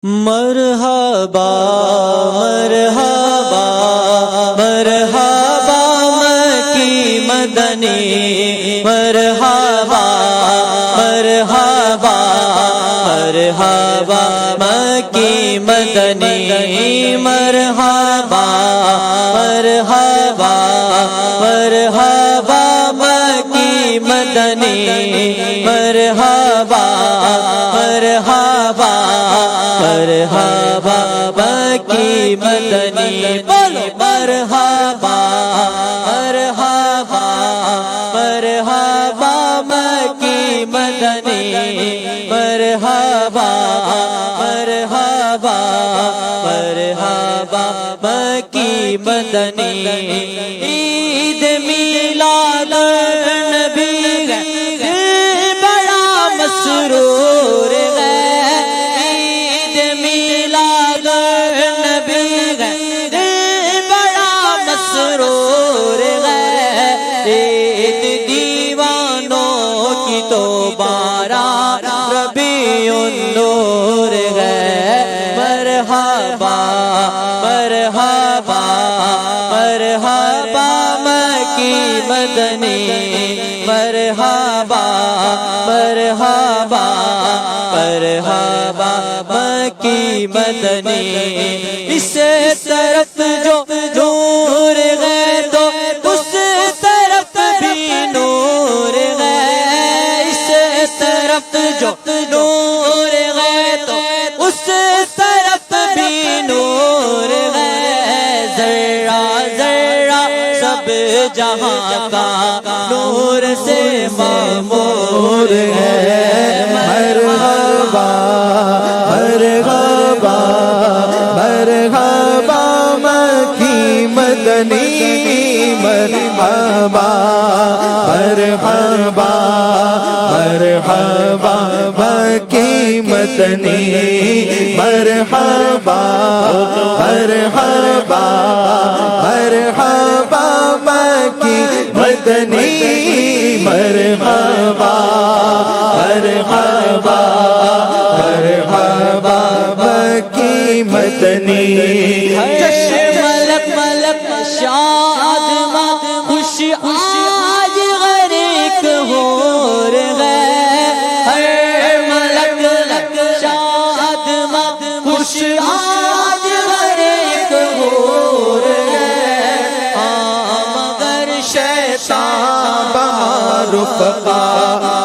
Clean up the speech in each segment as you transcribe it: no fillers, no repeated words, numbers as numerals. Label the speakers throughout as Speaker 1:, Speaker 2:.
Speaker 1: مرحبا مرحبا مرحبا مکی مدنی مرحبا مرحبا مرحبا مکی مدنی مرحبا مرحبا مرحبا مکی مدنی مرحبا مرحبا مرحبا مکی مدنی بولو مرحبا مرحبا مرحبا مکی مدنی مرحبا مرحبا مرحبا مکی مدنی عید میلاد النبی ہے بڑا مسرور ہے تو بارہ ربیع النور ہے مرحبا مرحبا مرحبا مکی مدنی مرحبا مرحبا مرحبا مکی مدنی اس طرف جو نور ہے تو اس طرف بھی نور ہے طرف جو نور ہے تو اس طرف بھی نور ہے ذرہ ذرہ سب جہاں کا نور سے معمور ہے
Speaker 2: مرحبا مرحبا مرحبا مکی مدنی مرحبا مرحبا مرحبا مکی مدنی مرحبا مرحبا مرحبا مکی مدنی مرحبا مرحبا مرحبا مکی مدنی
Speaker 1: جشن ملک ملک شاد مات خوش آج غریق ہو رہے ہر ملک شاد مات خوش آج غریق ہو رہے مگر شیطان
Speaker 2: رفقا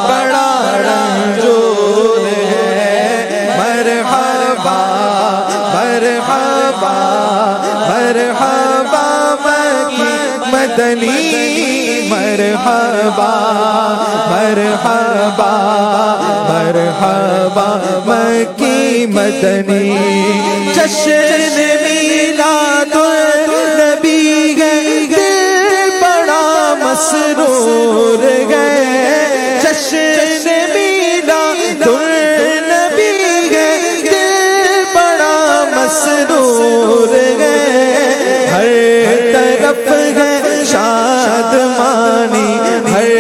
Speaker 2: بڑا رنجور ہے مرحبا مرحبا مرحبا مکی مدنی مرحبا مرحبا مرحبا مکی مدنی جشن میلاد النبی ہے دل بڑا مسرور ہے جشن میلاد النبی ہے دل بڑا مسرور ہے ہر طرف ہے شادمانی ہر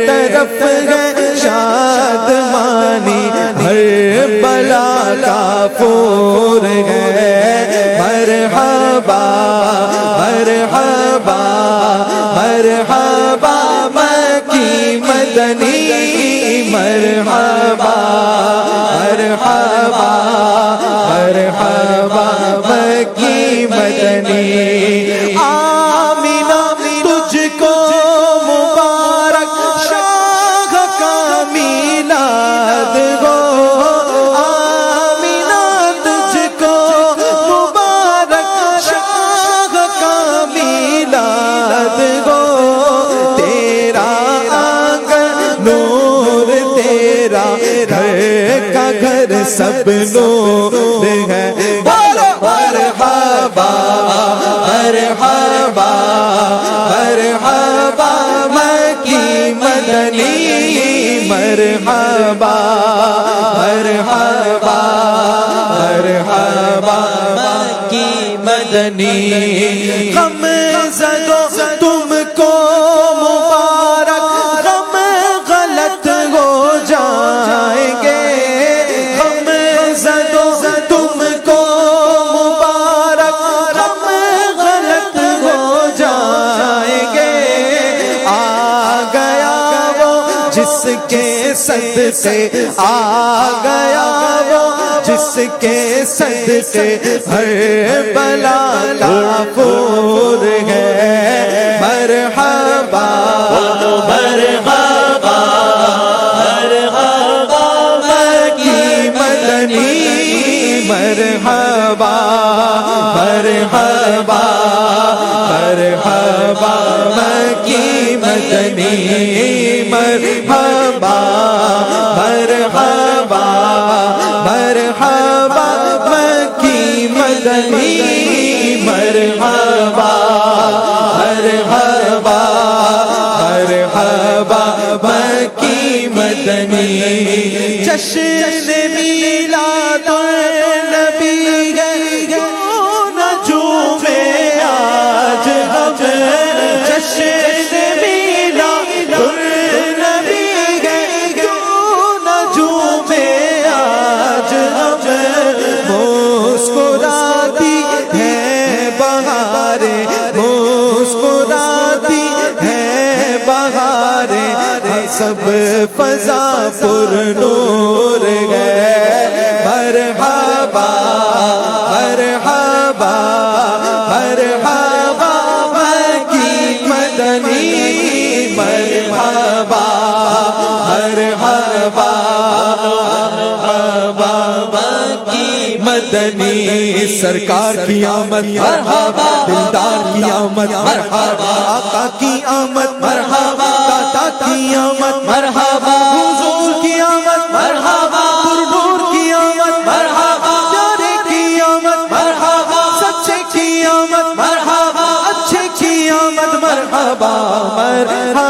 Speaker 2: طرف ہے شادمانی ہر بلا کا پور ہے مرحبا مرحبا مرحبا مکی مدنی مرحبا مرحبا مرحبا مکی مدنی آمینہ تجھ کو مبارک شاہ کا میلاد ہو آمینہ تجھ کو مبارک شاہ کا میلاد ہو تیرا آنگن نور تیرا گھر کا گھر سب نور ہے بولو مرحبا مرحبا مرحبا مکی مدنی مرحبا مرحبا مرحبا
Speaker 1: مکی مدنی
Speaker 2: غم زدو تم کو مبارک غم غلط ہو جائیں گے غم زدو تم صدقے آ گیا وہ جس کے صدقے ہر بلا کافور ہے مرحبا مرحبا مرحبا مکی مدنی مرحبا مرحبا مرحبا مکی مدنی مرحبا مرحبا مرحبا مکی مدنی مرحبا مرحبا مرحبا مکی مدنی جشن میلاد النبی ہے کیوں نہ جھومے آج ہم جشن میلاد النبی ہے کیوں نہ جھومے آج ہم مسکراتی ہے بہاریں مسکراتی ہے بہاریں سب فضا پر نور ہے مرحبا مرحبا مرحبا مکی مدنی مرحبا مرحبا مرحبا مکی مدنی سرکار کی آمد مرحبا دلدار کی آمد مرحبا آقا کی آمد مرحبا داتا کی آمد مرحبا حضور کی آمد مرحبا پرنور کی آمد مرحبا پیارے کی آمد مرحبا سچے کی آمد مرحبا اچھے کی آمد مرحبا مرحبا